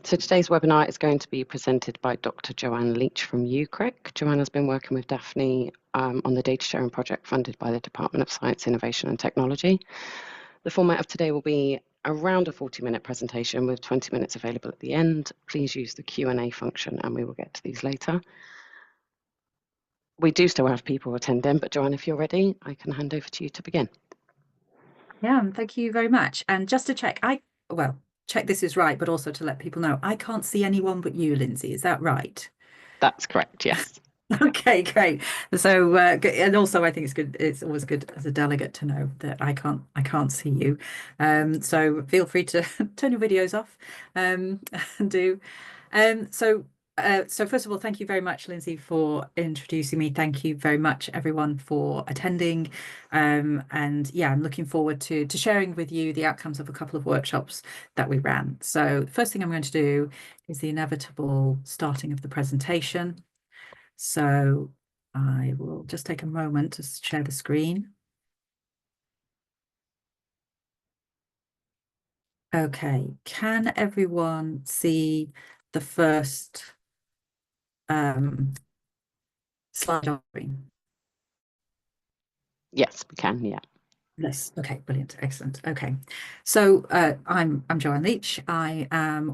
So today's webinar is going to be presented by Dr. Joanne Leach from UCRIC. Joanne has been working with Daphne on the data sharing project funded by the Department of Science, Innovation and Technology. The format of today will be around a 40-minute presentation with 20 minutes available at the end. Please use the Q&A function and we will get to these later. We do still have people attending, but Joanne, if you're ready, I can hand over to you to begin. Yeah, thank you very much. And just to check, check this is right, but also to let people know, I can't see anyone but you, Lindsay. Is that right? That's correct, yes. Okay, great. So, and also I think it's good. It's always good as a delegate to know that I can't see you. So feel free to turn your videos off, and do. So first of all, thank you very much, Lindsay, for introducing me. Thank you very much, everyone, for attending. And yeah, I'm looking forward to sharing with you the outcomes of a couple of workshops that we ran. So the first thing I'm going to do is the inevitable starting of the presentation. So I will just take a moment to share the screen. Okay, can everyone see the first slide on screen? Yes, we can, yeah. Yes. Okay, brilliant. Excellent. Okay. So I'm Joanne Leach. I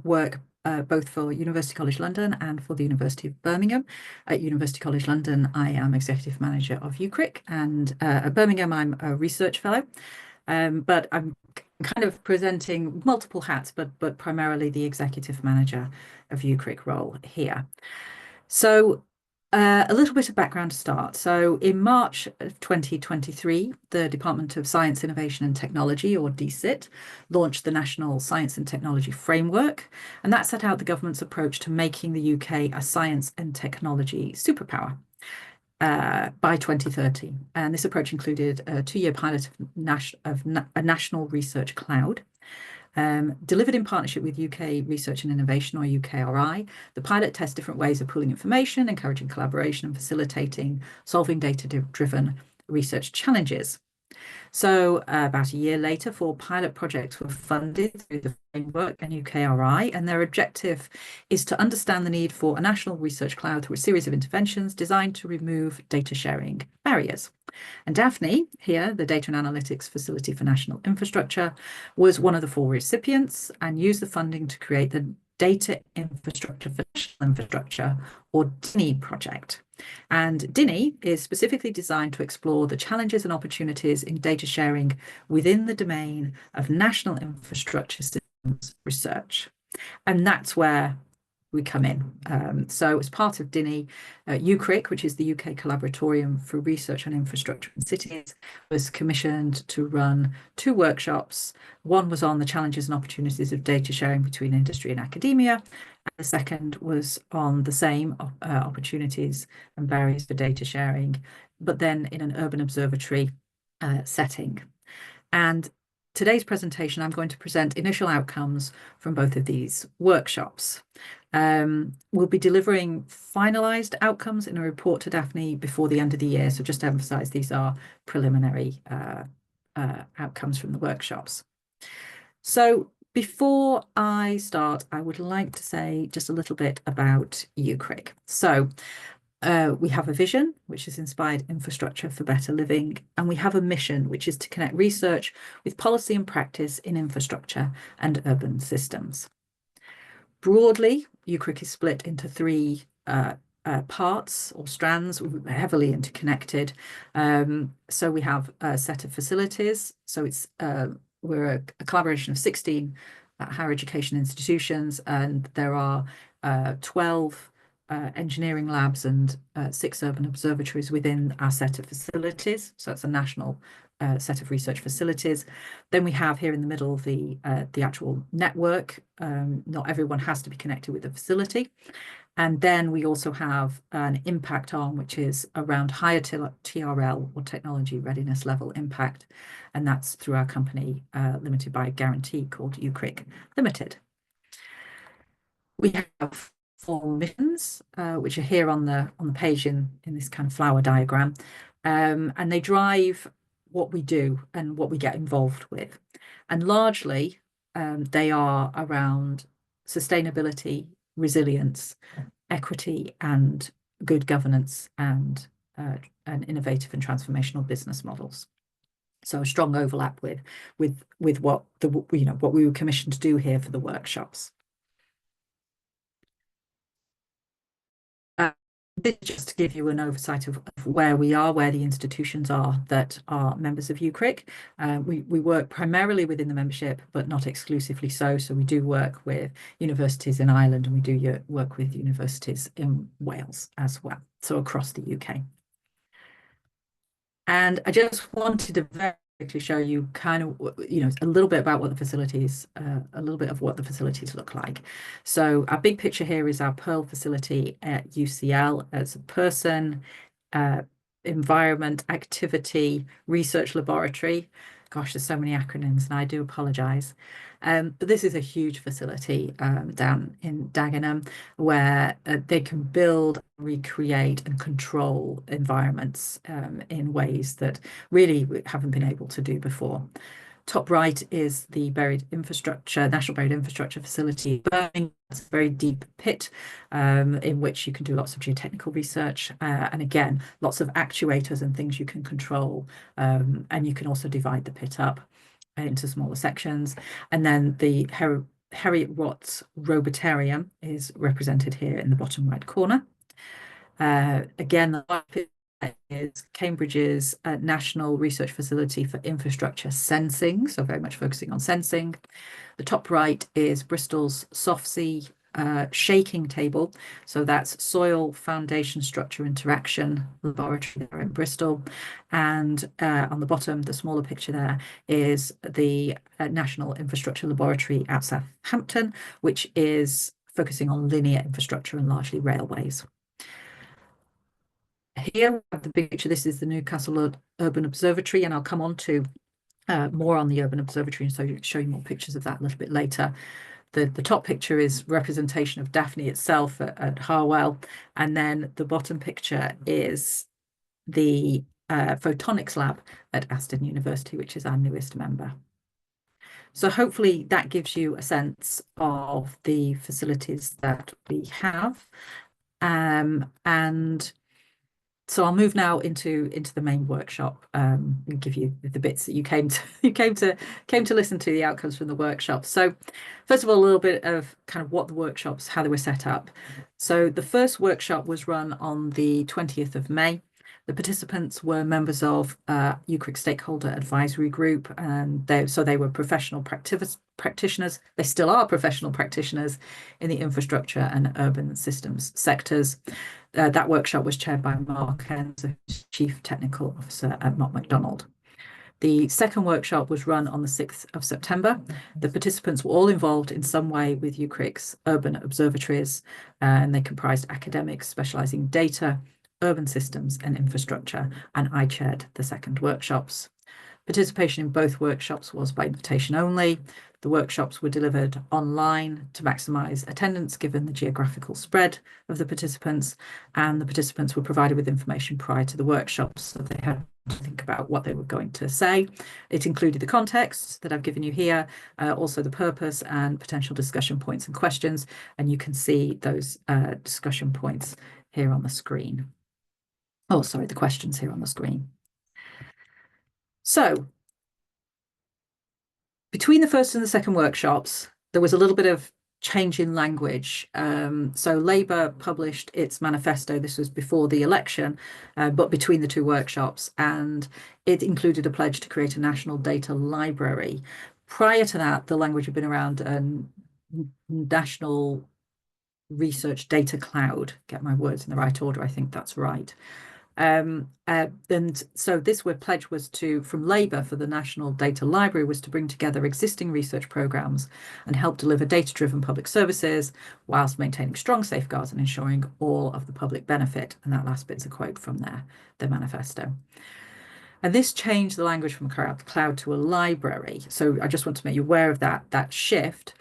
work both for University College London and for the University of Birmingham. At University College London, I am Executive Manager of UCRIC, and at Birmingham, I'm a Research Fellow. But I'm kind of presenting multiple hats, but primarily the Executive Manager of UCRIC role here. So a little bit of background to start. So in March of 2023, the Department of Science, Innovation and Technology, or DSIT, launched the National Science and Technology Framework, and that set out the government's approach to making the UK a science and technology superpower by 2030. And this approach included a 2-year pilot of a national research cloud. Delivered in partnership with UK Research and Innovation, or UKRI, the pilot tests different ways of pooling information, encouraging collaboration and facilitating solving data-driven research challenges. So about a year later, 4 pilot projects were funded through the framework and UKRI, and their objective is to understand the need for a national research cloud through a series of interventions designed to remove data sharing barriers. And Daphne, here, the Data and Analytics Facility for National Infrastructure, was one of the 4 recipients and used the funding to create the Data Infrastructure for National Infrastructure, or DINI project. And DINI is specifically designed to explore the challenges and opportunities in data sharing within the domain of national infrastructure systems research. And that's where we come in. So as part of DINI, UCRIC, which is the UK Collaboratorium for Research on Infrastructure and Cities, was commissioned to run 2 workshops. One was on the challenges and opportunities of data sharing between industry and academia. And the second was on the same opportunities and barriers for data sharing, but then in an urban observatory setting. And today's presentation, I'm going to present initial outcomes from both of these workshops. We'll be delivering finalised outcomes in a report to Daphne before the end of the year. So just to emphasise, these are preliminary outcomes from the workshops. So before I start, I would like to say just a little bit about UCRIC. So we have a vision, which is inspired infrastructure for better living, and we have a mission, which is to connect research with policy and practice in infrastructure and urban systems. Broadly, UCRIC is split into 3 parts or strands, heavily interconnected. So we have a set of facilities. So it's we're a collaboration of 16 higher education institutions, and there are 12 engineering labs and 6 urban observatories within our set of facilities. So it's a national set of research facilities. Then we have here in the middle the actual network. Not everyone has to be connected with the facility. And then we also have an impact arm, which is around higher TRL, or technology readiness level impact. And that's through our company limited by a guarantee called UCRIC Limited. We have 4 missions, which are here on the page in this kind of flower diagram. And they drive what we do and what we get involved with. And largely, they are around sustainability, resilience, equity, and good governance, and innovative and transformational business models. So a strong overlap with what what we were commissioned to do here for the workshops. This is just to give you an oversight of where we are, where the institutions are that are members of UCRIC. We work primarily within the membership, but not exclusively so. So we do work with universities in Ireland, and we do work with universities in Wales as well, so across the UK. And I just wanted to very quickly show you kind of, a little bit about what the facilities, a little bit of what the facilities look like. So our big picture here is our Pearl facility at UCL as a person, environment, activity, research laboratory. Gosh, there's so many acronyms, and I do apologize. But this is a huge facility down in Dagenham, where they can build, recreate, and control environments in ways that really we haven't been able to do before. Top right is the National Buried Infrastructure Facility in Birmingham. It's a very deep pit in which you can do lots of geotechnical research. And again, lots of actuators and things you can control. And you can also divide the pit up into smaller sections. And then the Heriot Watts Robotarium is represented here in the bottom right corner. Again, the pit is Cambridge's National Research Facility for Infrastructure Sensing, so very much focusing on sensing. The top right is Bristol's SOFSEA shaking table. So that's Soil Foundation Structure Interaction Laboratory there in Bristol. And on the bottom, the smaller picture there is the National Infrastructure Laboratory at Southampton, which is focusing on linear infrastructure and largely railways. Here we have the big picture. This is the Newcastle Urban Observatory, and I'll come on to more on the Urban Observatory and so show you more pictures of that a little bit later. The top picture is representation of Daphne itself at Harwell, and then the bottom picture is the photonics lab at Aston University, which is our newest member. So hopefully that gives you a sense of the facilities that we have. And so I'll move now into the main workshop and give you the bits that you came to listen to, the outcomes from the workshop. So first of all, a little bit of kind of what the workshops, how they were set up. So the first workshop was run on the 20th of May. The participants were members of UCRIC Stakeholder Advisory Group, and they were professional practitioners. They still are professional practitioners in the infrastructure and urban systems sectors. That workshop was chaired by Mark Hens, Chief Technical Officer at Mott MacDonald. The second workshop was run on the 6th of September. The participants were all involved in some way with UCRIC's urban observatories, and they comprised academics specialising in data, urban systems and infrastructure, and I chaired the second workshops. Participation in both workshops was by invitation only. The workshops were delivered online to maximise attendance given the geographical spread of the participants, and the participants were provided with information prior to the workshops, so they had to think about what they were going to say. It included the context that I've given you here, also the purpose and potential discussion points and questions, and you can see those discussion points here on the screen. Oh, sorry, the questions here on the screen. So between the first and the second workshops, there was a little bit of change in language. So Labour published its manifesto. This was before the election, but between the two workshops, and it included a pledge to create a national data library. Prior to that, the language had been around national research data cloud. Get my words in the right order. I think that's right. And so this pledge was from Labour for the National Data Library was to bring together existing research programmes and help deliver data-driven public services whilst maintaining strong safeguards and ensuring all of the public benefit. And that last bit's a quote from their manifesto. And this changed the language from cloud to a library. So I just want to make you aware of that shift.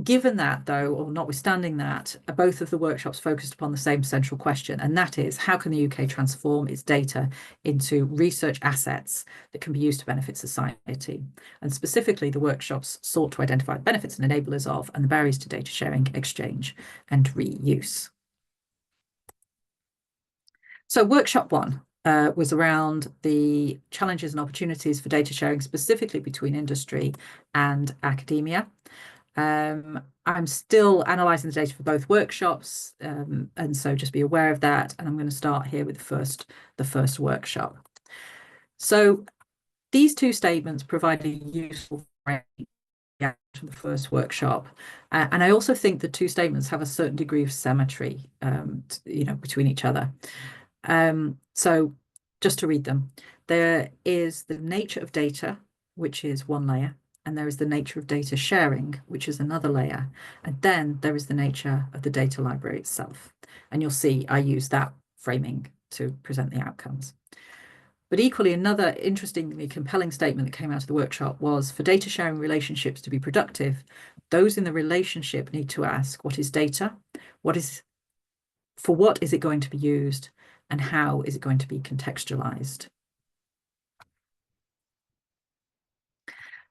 Given that, though, or notwithstanding that, both of the workshops focused upon the same central question, and that is, how can the UK transform its data into research assets that can be used to benefit society? And specifically, the workshops sought to identify the benefits and enablers of, and the barriers to data sharing, exchange, and reuse. So workshop one was around the challenges and opportunities for data sharing, specifically between industry and academia. I'm still analysing the data for both workshops, and so just be aware of that. And I'm going to start here with the first workshop. So these two statements provide a useful frame for the first workshop, and I also think the two statements have a certain degree of symmetry, between each other. So just to read them, there is the nature of data, which is one layer, and there is the nature of data sharing, which is another layer. And then there is the nature of the data library itself. And you'll see I use that framing to present the outcomes. But equally, another interestingly compelling statement that came out of the workshop was, for data sharing relationships to be productive, those in the relationship need to ask, what is data? For what is it going to be used? And how is it going to be contextualized?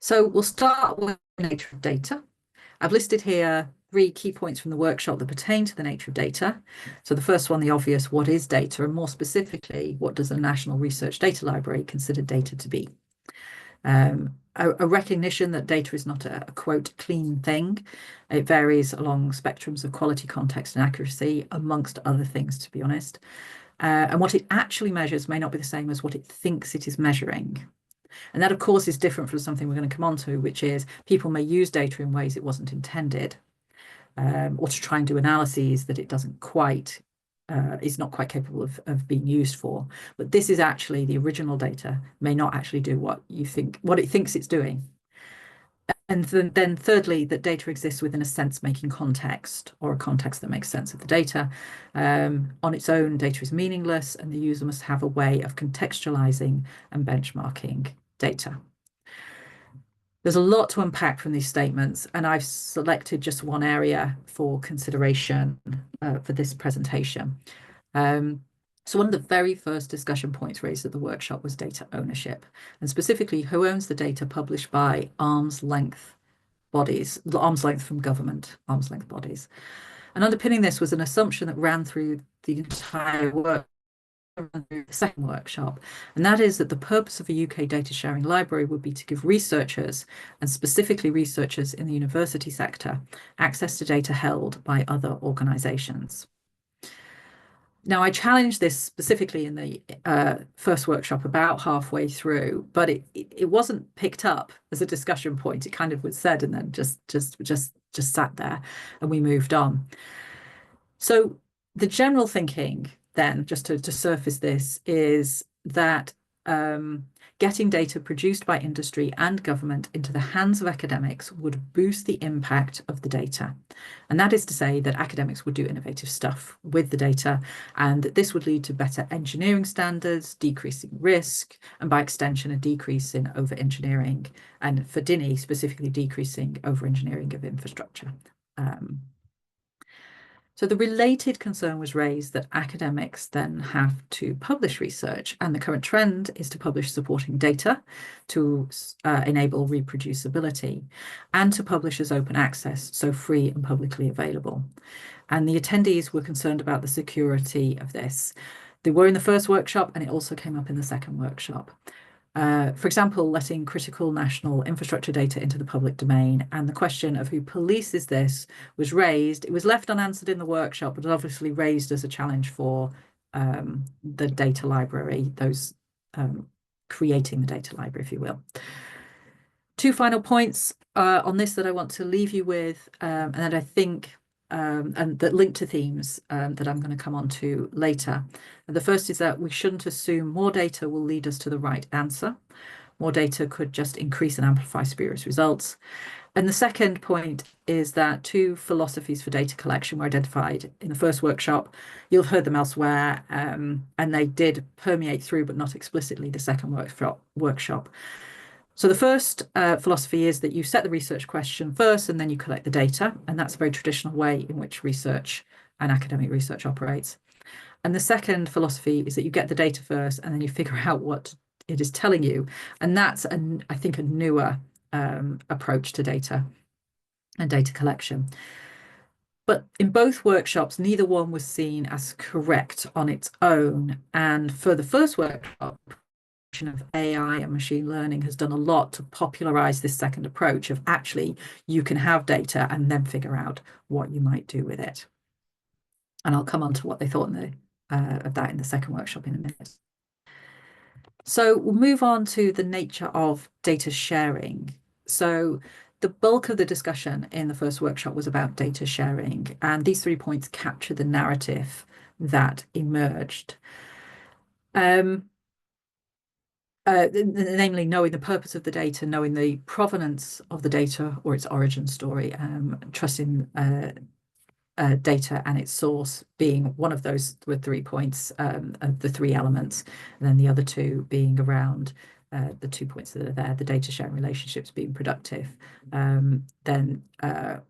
So we'll start with the nature of data. I've listed here 3 key points from the workshop that pertain to the nature of data. So the first one, the obvious, what is data? And more specifically, what does the National Research Data Library consider data to be? A recognition that data is not a quote clean thing. It varies along spectrums of quality, context, and accuracy, amongst other things, to be honest. And what it actually measures may not be the same as what it thinks it is measuring. And that, of course, is different from something we're going to come on to, which is people may use data in ways it wasn't intended, or to try and do analyses that it doesn't quite, is not quite capable of being used for. But this is actually the original data may not actually do what it thinks it's doing. And then thirdly, that data exists within a sense-making context, or a context that makes sense of the data. On its own, data is meaningless, and the user must have a way of contextualizing and benchmarking data. There's a lot to unpack from these statements, and I've selected just one area for consideration for this presentation. So one of the very first discussion points raised at the workshop was data ownership, and specifically who owns the data published by arm's length bodies, arm's length from government, arm's length bodies. And underpinning this was an assumption that ran through the entire work, the second workshop, and that is that the purpose of a UK data sharing library would be to give researchers, and specifically researchers in the university sector, access to data held by other organisations. Now, I challenged this specifically in the first workshop about halfway through, but it wasn't picked up as a discussion point. It kind of was said and then just sat there, and we moved on. So the general thinking then, just to surface this, is that getting data produced by industry and government into the hands of academics would boost the impact of the data. And that is to say that academics would do innovative stuff with the data, and that this would lead to better engineering standards, decreasing risk, and by extension, a decrease in over-engineering, and for DINI, specifically decreasing over-engineering of infrastructure. So the related concern was raised that academics then have to publish research, and the current trend is to publish supporting data to enable reproducibility, and to publish as open access, so free and publicly available. And the attendees were concerned about the security of this. They were in the first workshop, and it also came up in the second workshop. For example, letting critical national infrastructure data into the public domain, and the question of who polices this was raised. It was left unanswered in the workshop, but obviously raised as a challenge for the data library, those creating the data library, if you will. 2 final points on this that I want to leave you with, and that I think and that link to themes that I'm going to come on to later. And the first is that we shouldn't assume more data will lead us to the right answer. More data could just increase and amplify spurious results. And the second point is that 2 philosophies for data collection were identified in the first workshop. You'll have heard them elsewhere, and they did permeate through, but not explicitly, the second workshop. So the first philosophy is that you set the research question first and then you collect the data. And that's a very traditional way in which research and academic research operates. And the second philosophy is that you get the data first and then you figure out what it is telling you. And that's, I think, a newer approach to data and data collection. But in both workshops, neither one was seen as correct on its own. And for the first workshop, of AI and machine learning has done a lot to popularize this second approach of actually you can have data and then figure out what you might do with it. And I'll come on to what they thought of that in the second workshop in a minute. So we'll move on to the nature of data sharing. So the bulk of the discussion in the first workshop was about data sharing, and these 3 points capture the narrative that emerged. Namely, knowing the purpose of the data, knowing the provenance of the data or its origin story, trusting data and its source being one of those with 3 points, of the 3 elements, and then the other 2 being around the 2 points that are there, the data sharing relationships being productive. Then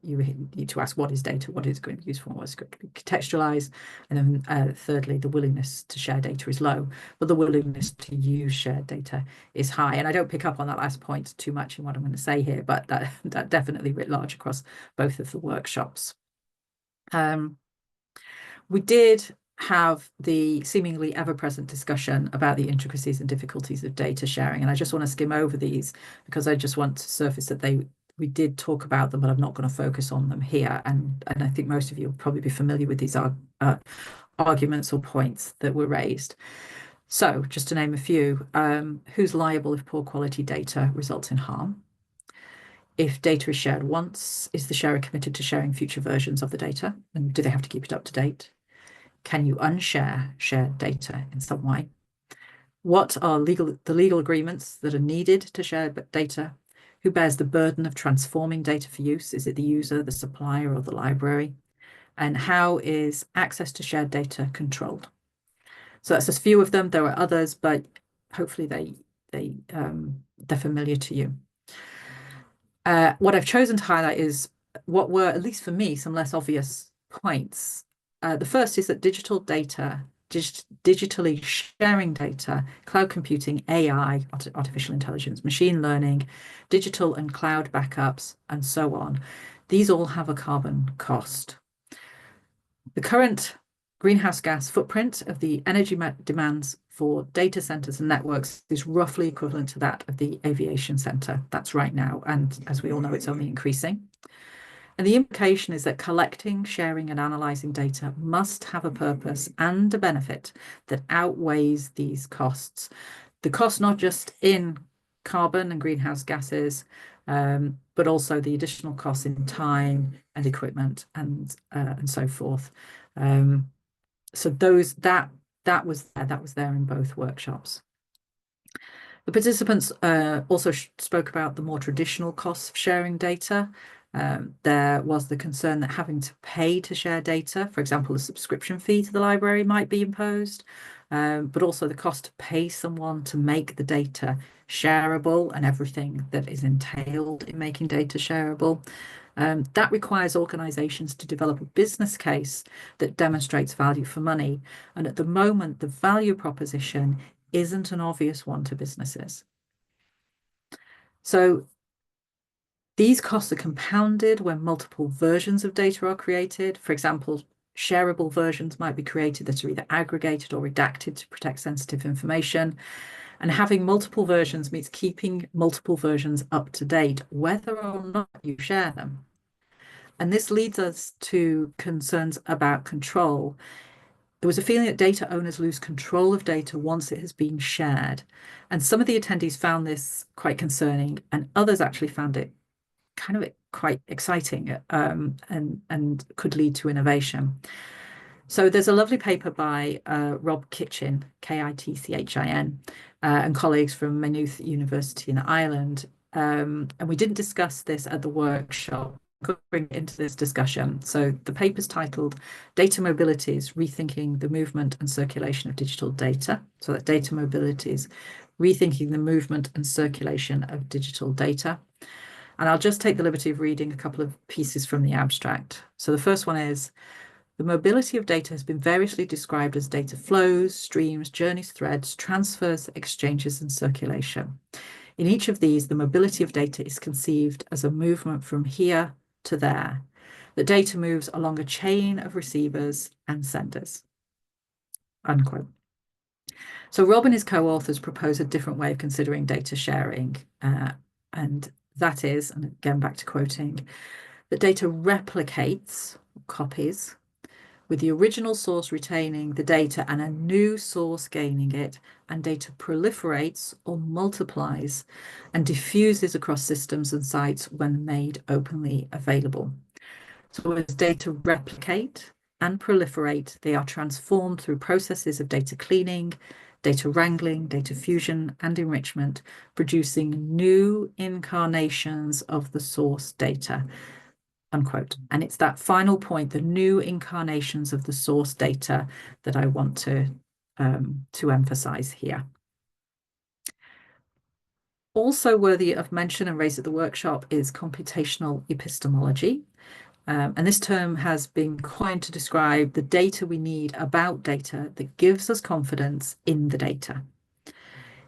you need to ask what is data, what is it going to be used for, what is it going to be contextualized, and then thirdly, the willingness to share data is low, but the willingness to use shared data is high. And I don't pick up on that last point too much in what I'm going to say here, but that definitely writ large across both of the workshops. We did have the seemingly ever-present discussion about the intricacies and difficulties of data sharing, and I just want to skim over these because I just want to surface that we did talk about them, but I'm not going to focus on them here. And I think most of you will probably be familiar with these arguments or points that were raised. So just to name a few, who's liable if poor quality data results in harm? If data is shared once, is the sharer committed to sharing future versions of the data? And do they have to keep it up to date? Can you unshare shared data in some way? What are the legal agreements that are needed to share data? Who bears the burden of transforming data for use? Is it the user, the supplier, or the library? And how is access to shared data controlled? So that's a few of them. There are others, but hopefully they're familiar to you. What I've chosen to highlight is what were, at least for me, some less obvious points. The first is that digital data, digitally sharing data, cloud computing, AI, artificial intelligence, machine learning, digital and cloud backups, and so on, these all have a carbon cost. The current greenhouse gas footprint of the energy demands for data centers and networks is roughly equivalent to that of the aviation center. That's right now. And as we all know, it's only increasing. And the implication is that collecting, sharing, and analyzing data must have a purpose and a benefit that outweighs these costs. The cost not just in carbon and greenhouse gases, but also the additional costs in time and equipment and so forth. So that was there in both workshops. The participants also spoke about the more traditional costs of sharing data. There was the concern that having to pay to share data, for example, a subscription fee to the library might be imposed, but also the cost to pay someone to make the data shareable and everything that is entailed in making data shareable. That requires organizations to develop a business case that demonstrates value for money. And at the moment, the value proposition isn't an obvious one to businesses. So these costs are compounded when multiple versions of data are created. For example, shareable versions might be created that are either aggregated or redacted to protect sensitive information. And having multiple versions means keeping multiple versions up to date, whether or not you share them. And this leads us to concerns about control. There was a feeling that data owners lose control of data once it has been shared. And some of the attendees found this quite concerning, and others actually found it kind of quite exciting and could lead to innovation. So there's a lovely paper by Rob Kitchin, Kitchin, and colleagues from Maynooth University in Ireland. And we didn't discuss this at the workshop, could bring it into this discussion. So the paper's titled Data Mobilities, Rethinking the Movement and Circulation of Digital Data. So that data mobilities rethinking the movement and circulation of digital data. And I'll just take the liberty of reading a couple of pieces from the abstract. So the first one is, the mobility of data has been variously described as data flows, streams, journeys, threads, transfers, exchanges, and circulation. In each of these, the mobility of data is conceived as a movement from here to there. The data moves along a chain of receivers and senders, unquote. So Rob and his co-authors propose a different way of considering data sharing, and that is, and again back to quoting, that data replicates, copies, with the original source retaining the data and a new source gaining it, and data proliferates or multiplies and diffuses across systems and sites when made openly available. So as data replicate and proliferate, they are transformed through processes of data cleaning, data wrangling, data fusion, and enrichment, producing new incarnations of the source data, unquote. And it's that final point, the new incarnations of the source data, that I want to emphasize here. Also worthy of mention and raised at the workshop is computational epistemology. And this term has been coined to describe the data we need about data that gives us confidence in the data.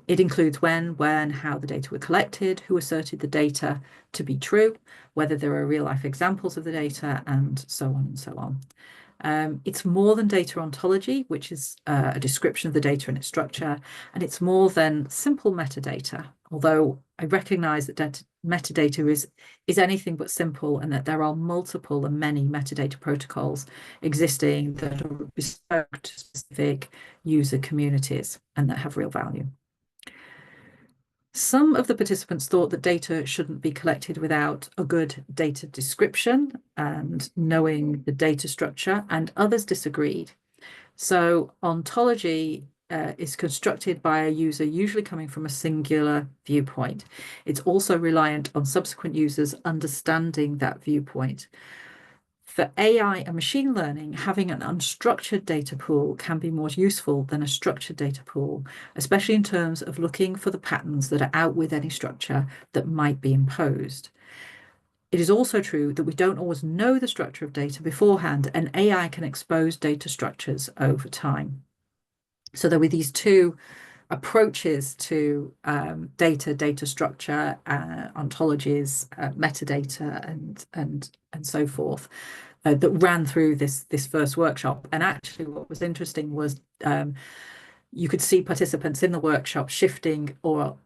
It includes when, where, and how the data were collected, who asserted the data to be true, whether there are real-life examples of the data, and so on and so on. It's more than data ontology, which is a description of the data and its structure, and it's more than simple metadata, although I recognize that metadata is anything but simple, and that there are multiple and many metadata protocols existing that are bespoke to specific user communities and that have real value. Some of the participants thought that data shouldn't be collected without a good data description and knowing the data structure, and others disagreed. So ontology is constructed by a user usually coming from a singular viewpoint. It's also reliant on subsequent users understanding that viewpoint. For AI and machine learning, having an unstructured data pool can be more useful than a structured data pool, especially in terms of looking for the patterns that are out with any structure that might be imposed. It is also true that we don't always know the structure of data beforehand, and AI can expose data structures over time. So there were these two approaches to data structure, ontologies, metadata, and so forth, that ran through this first workshop. And actually, what was interesting was you could see participants in the workshop shifting or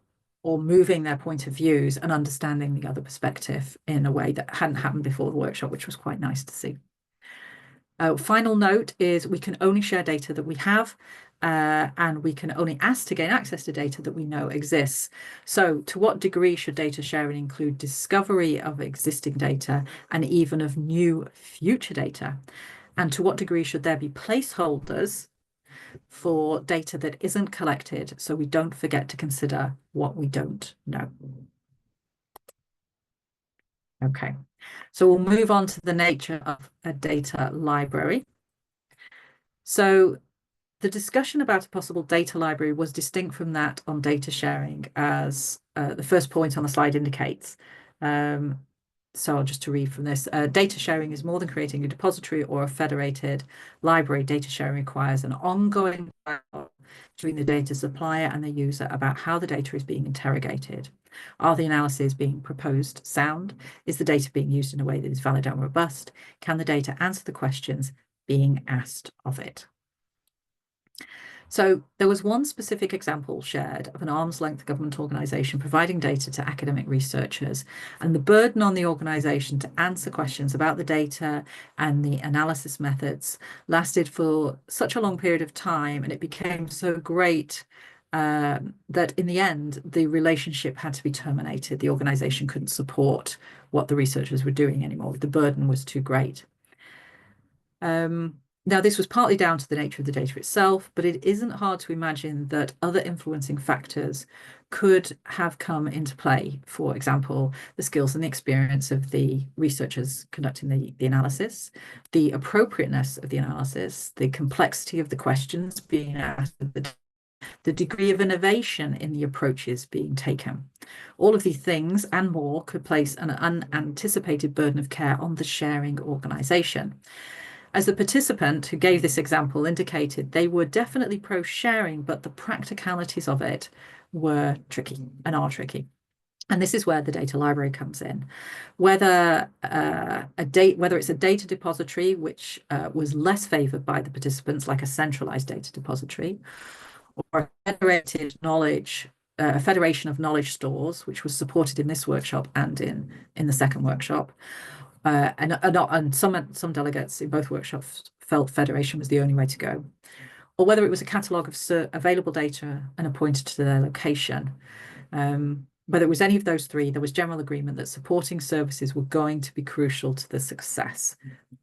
moving their point of views and understanding the other perspective in a way that hadn't happened before the workshop, which was quite nice to see. Final note is we can only share data that we have, and we can only ask to gain access to data that we know exists. So to what degree should data sharing include discovery of existing data and even of new future data? And to what degree should there be placeholders for data that isn't collected so we don't forget to consider what we don't know? Okay, so we'll move on to the nature of a data library. So the discussion about a possible data library was distinct from that on data sharing, as the first point on the slide indicates. So just to read from this, data sharing is more than creating a depository or a federated library. Data sharing requires an ongoing dialogue between the data supplier and the user about how the data is being interrogated. Are the analyses being proposed sound? Is the data being used in a way that is valid and robust? Can the data answer the questions being asked of it? So there was one specific example shared of an arm's length government organisation providing data to academic researchers, and the burden on the organisation to answer questions about the data and the analysis methods lasted for such a long period of time, and it became so great that in the end, the relationship had to be terminated. The organisation couldn't support what the researchers were doing anymore. The burden was too great. Now, this was partly down to the nature of the data itself, but it isn't hard to imagine that other influencing factors could have come into play. For example, the skills and the experience of the researchers conducting the analysis, the appropriateness of the analysis, the complexity of the questions being asked, the the degree of innovation in the approaches being taken. All of these things and more could place an unanticipated burden of care on the sharing organisation. As the participant who gave this example indicated, they were definitely pro-sharing, but the practicalities of it were tricky and are tricky. And this is where the data library comes in. Whether it's a data depository, which was less favoured by the participants, like a centralised data depository, or a federation of knowledge stores, which was supported in this workshop and in the second workshop. And some delegates in both workshops felt federation was the only way to go. Or whether it was a catalogue of available data and appointed to their location. Whether it was any of those three, there was general agreement that supporting services were going to be crucial to the success.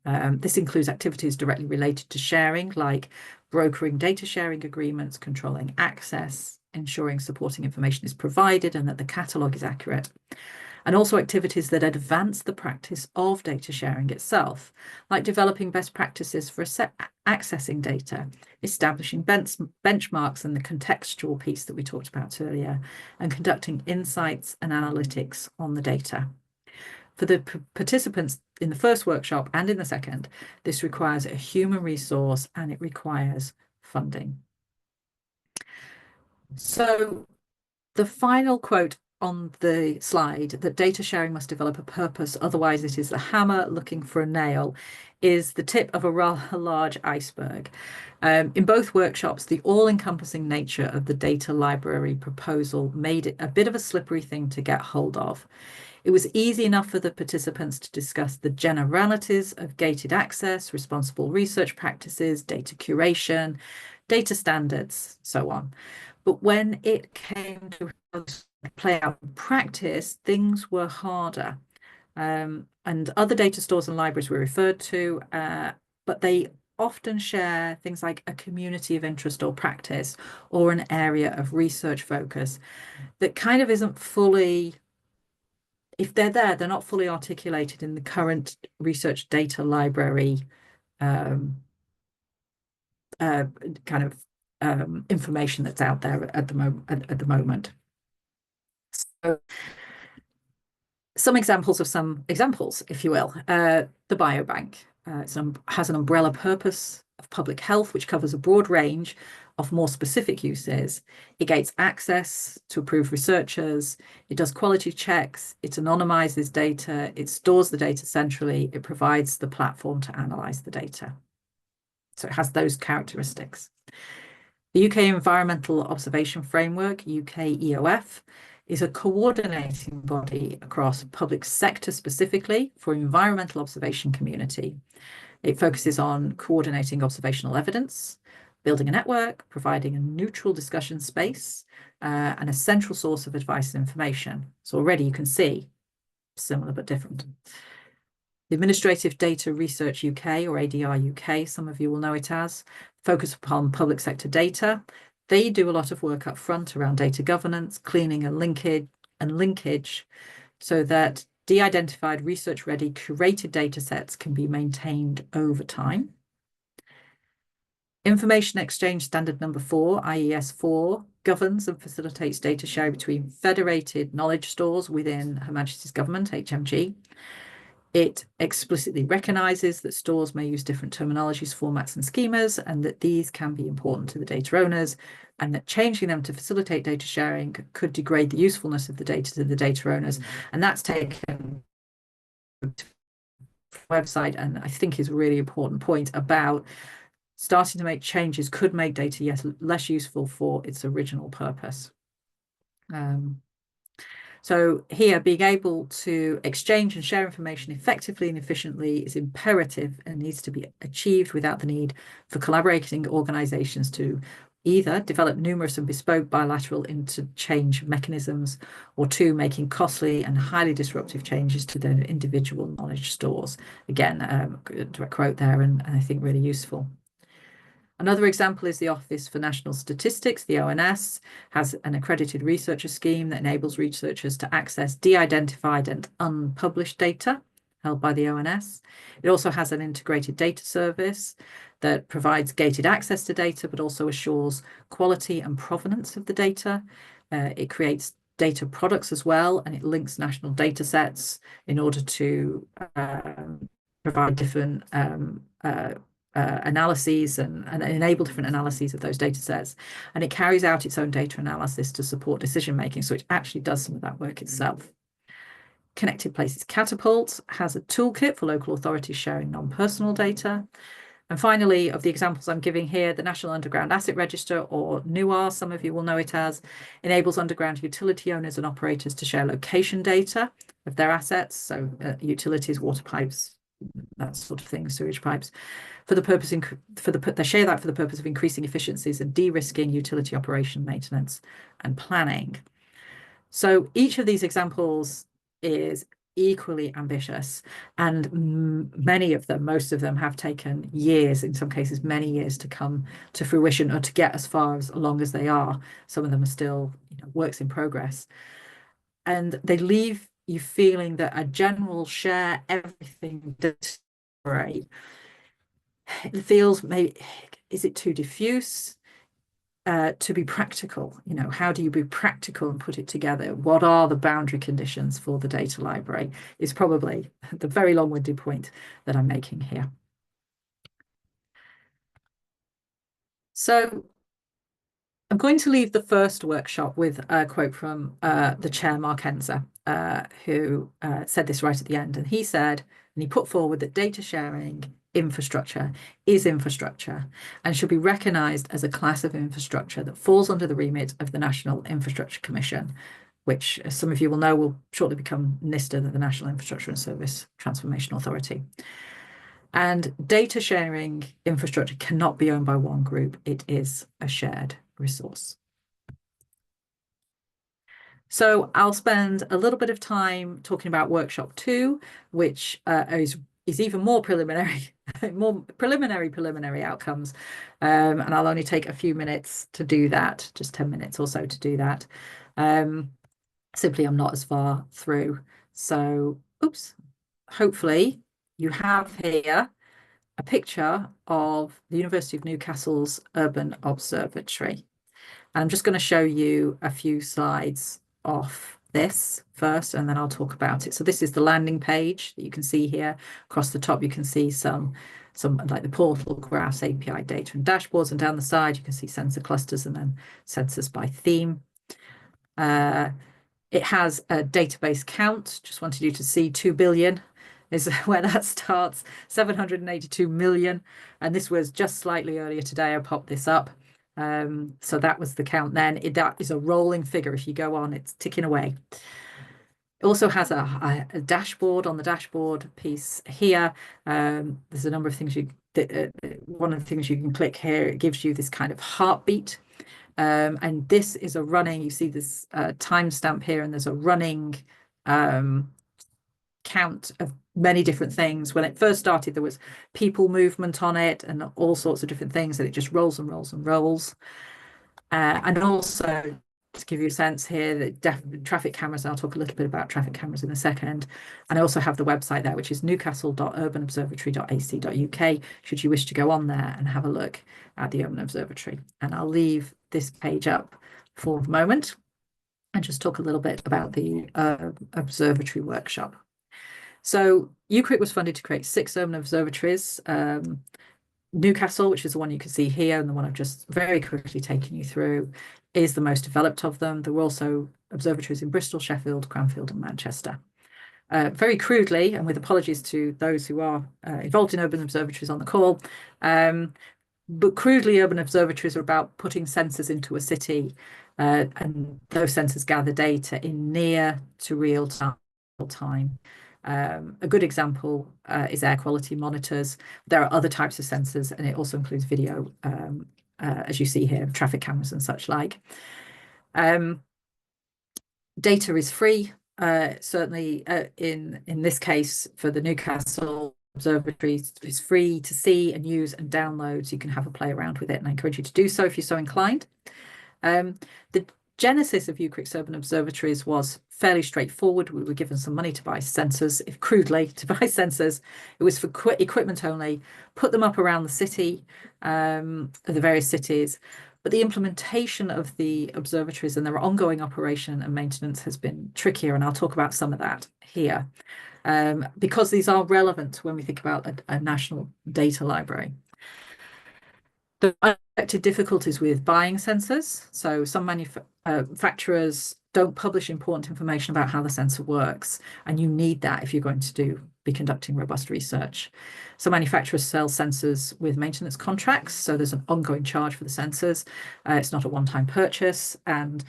This includes activities directly related to sharing, like brokering data sharing agreements, controlling access, ensuring supporting information is provided and that the catalogue is accurate. And also activities that advance the practice of data sharing itself, like developing best practices for accessing data, establishing benchmarks and the contextual piece that we talked about earlier, and conducting insights and analytics on the data. For the participants in the first workshop and in the second, this requires a human resource and it requires funding. So the final quote on the slide, that data sharing must develop a purpose, otherwise it is the hammer looking for a nail, is the tip of a rather large iceberg. In both workshops, the all-encompassing nature of the data library proposal made it a bit of a slippery thing to get hold of. It was easy enough for the participants to discuss the generalities of gated access, responsible research practices, data curation, data standards, so on. But when it came to play out in practice, things were harder. And other data stores and libraries were referred to, but they often share things like a community of interest or practice or an area of research focus that kind of isn't fully, if they're there, they're not fully articulated in the current research data library kind of information that's out there at the moment. So some examples of some examples, if you will. The biobank has an umbrella purpose of public health, which covers a broad range of more specific uses. It gates access to approved researchers. It does quality checks. It anonymizes data. It stores the data centrally. It provides the platform to analyze the data. So it has those characteristics. The UK Environmental Observation Framework, UK EOF, is a coordinating body across public sector specifically for environmental observation community. It focuses on coordinating observational evidence, building a network, providing a neutral discussion space, and a central source of advice and information. So already you can see similar but different. The Administrative Data Research UK, or ADR UK, some of you will know it as, focus upon public sector data. They do a lot of work up front around data governance, cleaning and linkage so that de-identified, research-ready, curated data sets can be maintained over time. Information Exchange Standard Number 4, IES 4, governs and facilitates data sharing between federated knowledge stores within Her Majesty's Government, HMG. It explicitly recognises that stores may use different terminologies, formats and schemas, and that these can be important to the data owners, and that changing them to facilitate data sharing could degrade the usefulness of the data to the data owners. And that's taken from the website, and I think is a really important point about starting to make changes could make data less useful for its original purpose. So here, being able to exchange and share information effectively and efficiently is imperative and needs to be achieved without the need for collaborating organisations to either develop numerous and bespoke bilateral interchange mechanisms, or two, making costly and highly disruptive changes to their individual knowledge stores. Again, direct quote there, and I think really useful. Another example is the Office for National Statistics, the ONS, has an accredited researcher scheme that enables researchers to access de-identified and unpublished data. held by the ONS. It also has an integrated data service that provides gated access to data, but also assures quality and provenance of the data. It creates data products as well, and it links national data sets in order to provide different analyses and enable different analyses of those data sets. And it carries out its own data analysis to support decision making. So it actually does some of that work itself. Connected Places Catapult has a toolkit for local authorities sharing non-personal data. And finally, of the examples I'm giving here, the National Underground Asset Register, or NUAR, some of you will know it as, enables underground utility owners and operators to share location data of their assets, so utilities, water pipes, that sort of thing, sewage pipes, for the purpose they share that for the purpose of increasing efficiencies and de-risking utility operation, maintenance, and planning. So each of these examples is equally ambitious, and many of them, most of them, have taken years, in some cases many years, to come to fruition or to get as far as along as they are. Some of them are still, works in progress, and they leave you feeling that a general share everything does great. It feels, maybe, is it too diffuse? To be practical, how do you be practical and put it together? What are the boundary conditions for the data library is probably the very long-winded point that I'm making here. So I'm going to leave the first workshop with a quote from the chair, Mark Enzer, who said this right at the end. And he said, and he put forward that data sharing infrastructure is infrastructure and should be recognised as a class of infrastructure that falls under the remit of the National Infrastructure Commission, which, as some of you will know, will shortly become NISTA, the National Infrastructure and Service Transformation Authority. And data sharing infrastructure cannot be owned by one group. It is a shared resource. So I'll spend a little bit of time talking about workshop 2, which is even more preliminary, more preliminary outcomes. And I'll only take a few minutes to do that, just 10 minutes or so to do that. Simply, I'm not as far through. So, hopefully you have here a picture of the University of Newcastle's Urban Observatory. And I'm just going to show you a few slides off this first, and then I'll talk about it. So this is the landing page that you can see here. Across the top, you can see some like the portal, graphs, API data, and dashboards. And down the side, you can see sensor clusters and then sensors by theme. It has a database count. Just wanted you to see 2 billion is where that starts, 782 million. And this was just slightly earlier today. I popped this up. So that was the count then. That is a rolling figure. If you go on, it's ticking away. It also has a dashboard. On the dashboard piece here, there's a number of things one of the things you can click here, it gives you this kind of heartbeat. And this is a running, you see this timestamp here, and there's a running count of many different things. When it first started, there was people movement on it and all sorts of different things, and it just rolls and rolls and rolls. And also, to give you a sense here, that traffic cameras, I'll talk a little bit about traffic cameras in a second. And I also have the website there, which is newcastle.urbanobservatory.ac.uk, should you wish to go on there and have a look at the Urban Observatory. And I'll leave this page up for the moment and just talk a little bit about the observatory workshop. So UCRIC was funded to create 6 urban observatories. Newcastle, which is the one you can see here and the one I've just very quickly taken you through, is the most developed of them. There were also observatories in Bristol, Sheffield, Cranfield and Manchester. Very crudely, and with apologies to those who are involved in urban observatories on the call, but crudely, urban observatories are about putting sensors into a city, and those sensors gather data in near to real time. A good example is air quality monitors. There are other types of sensors, and it also includes video, as you see here, traffic cameras and such like. Data is free, certainly in this case for the Newcastle Observatory, it's free to see and use and download, so you can have a play around with it, and I encourage you to do so if you're so inclined. The genesis of UCRIC's urban observatories was fairly straightforward. We were given some money to buy sensors, if crudely, to buy sensors. It was for equipment only, put them up around the city, the various cities. But the implementation of the observatories and their ongoing operation and maintenance has been trickier, and I'll talk about some of that here, because these are relevant when we think about a national data library. The unexpected difficulties with buying sensors. So some manufacturers don't publish important information about how the sensor works, and you need that if you're going to be conducting robust research. Some manufacturers sell sensors with maintenance contracts, so there's an ongoing charge for the sensors. It's not a one-time purchase, and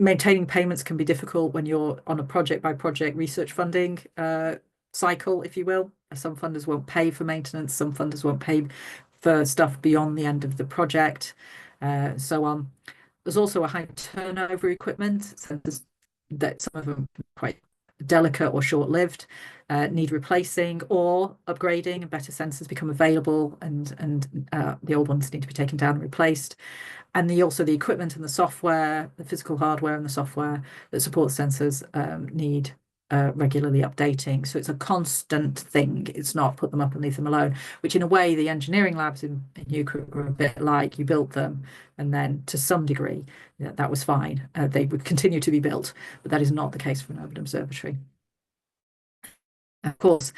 maintaining payments can be difficult when you're on a project-by-project research funding cycle, if you will. Some funders won't pay for maintenance, some funders won't pay for stuff beyond the end of the project, so on. There's also a high turnover equipment, sensors that some of them are quite delicate or short-lived, need replacing or upgrading, and better sensors become available, and the old ones need to be taken down and replaced. And also the equipment and the software, the physical hardware and the software that support sensors need regularly updating. So it's a constant thing. It's not put them up and leave them alone, which in a way the engineering labs in UCRIC were a bit like you built them and then to some degree that was fine. They would continue to be built, but that is not the case for an urban observatory. Of course,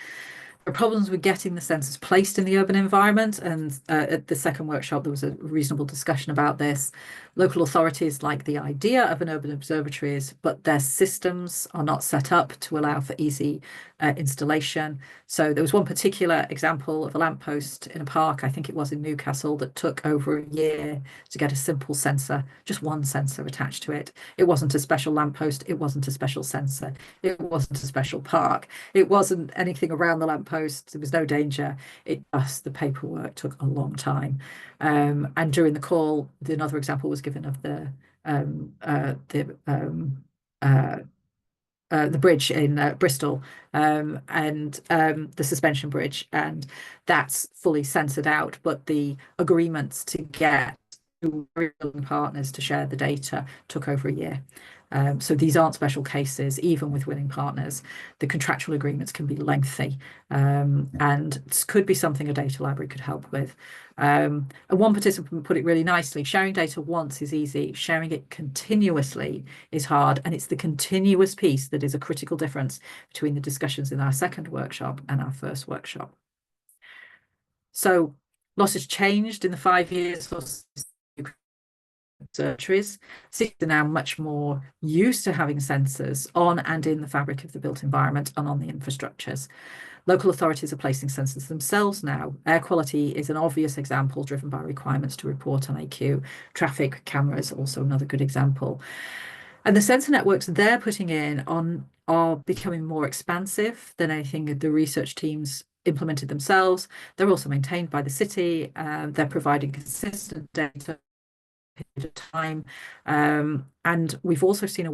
there are problems with getting the sensors placed in the urban environment, and at the second workshop there was a reasonable discussion about this. Local authorities like the idea of an urban observatories, but their systems are not set up to allow for easy installation. So there was one particular example of a lamppost in a park, I think it was in Newcastle, that took over a year to get a simple sensor, just one sensor attached to it. It wasn't a special lamppost, it wasn't a special sensor, it wasn't a special park, it wasn't anything around the lamppost, there was no danger. The paperwork took a long time. And during the call, another example was given of the bridge in Bristol, and the suspension bridge, and that's fully censored out, but the agreements to get partners to share the data took over a year. So these aren't special cases, even with willing partners. The contractual agreements can be lengthy, and this could be something a data library could help with. And one participant put it really nicely: sharing data once is easy, sharing it continuously is hard, and it's the continuous piece that is a critical difference between the discussions in our second workshop and our first workshop. So lots has changed in the 5 years or so. Observatories. Cities are now much more used to having sensors on and in the fabric of the built environment and on the infrastructures. Local authorities are placing sensors themselves now. Air quality is an obvious example, driven by requirements to report on AQ. Traffic cameras, also another good example. And the sensor networks they're putting in are becoming more expansive than anything the research teams implemented themselves. They're also maintained by the city. They're providing consistent data period of time, and we've also seen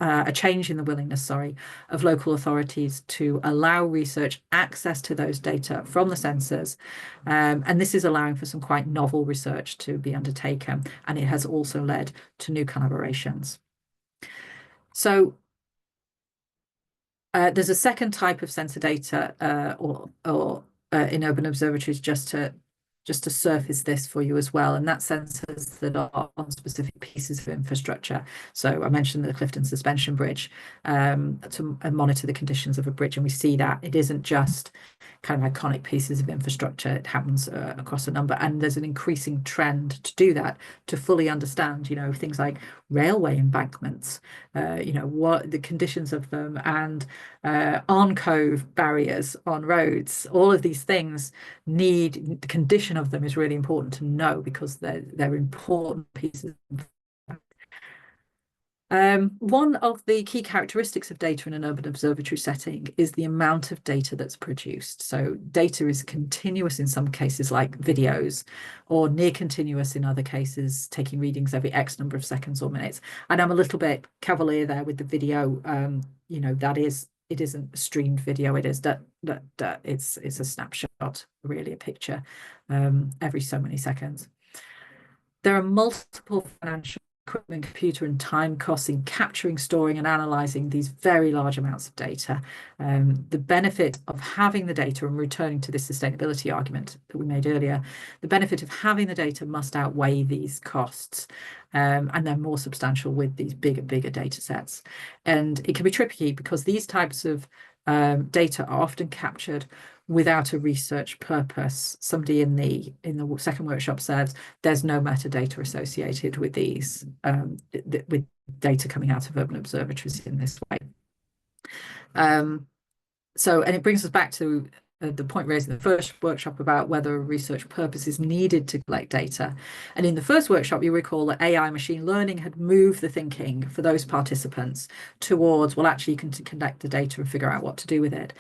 a change in the willingness, of local authorities to allow research access to those data from the sensors, and this is allowing for some quite novel research to be undertaken, and it has also led to new collaborations. So there's a second type of sensor data in urban observatories, just to surface this for you as well, and that's sensors that are on specific pieces of infrastructure. So I mentioned the Clifton Suspension Bridge, to monitor the conditions of a bridge, and we see that it isn't just kind of iconic pieces of infrastructure. It happens across a number, and there's an increasing trend to do that, to fully understand, things like railway embankments, what the conditions of them, and on-cove barriers on roads. All of these things the condition of them is really important to know, because they're important pieces. One of the key characteristics of data in an urban observatory setting is the amount of data that's produced. So data is continuous in some cases, like videos, or near continuous in other cases, taking readings every X number of seconds or minutes. And I'm a little bit cavalier there with the video. It isn't streamed video. It is that it's a snapshot, really a picture, every so many seconds. There are multiple financial equipment, computer, and time costs in capturing, storing, and analyzing these very large amounts of data. The benefit of having the data, and returning to this sustainability argument that we made earlier, the benefit of having the data must outweigh these costs. And they're more substantial with these bigger data sets. And it can be tricky because these types of data are often captured without a research purpose. Somebody in the second workshop says there's no metadata associated with these, with data coming out of urban observatories in this way. And it brings us back to the point raised in the first workshop about whether a research purpose is needed to collect data. And in the first workshop, you recall that AI machine learning had moved the thinking for those participants towards, well, actually you can collect the data and figure out what to do with it.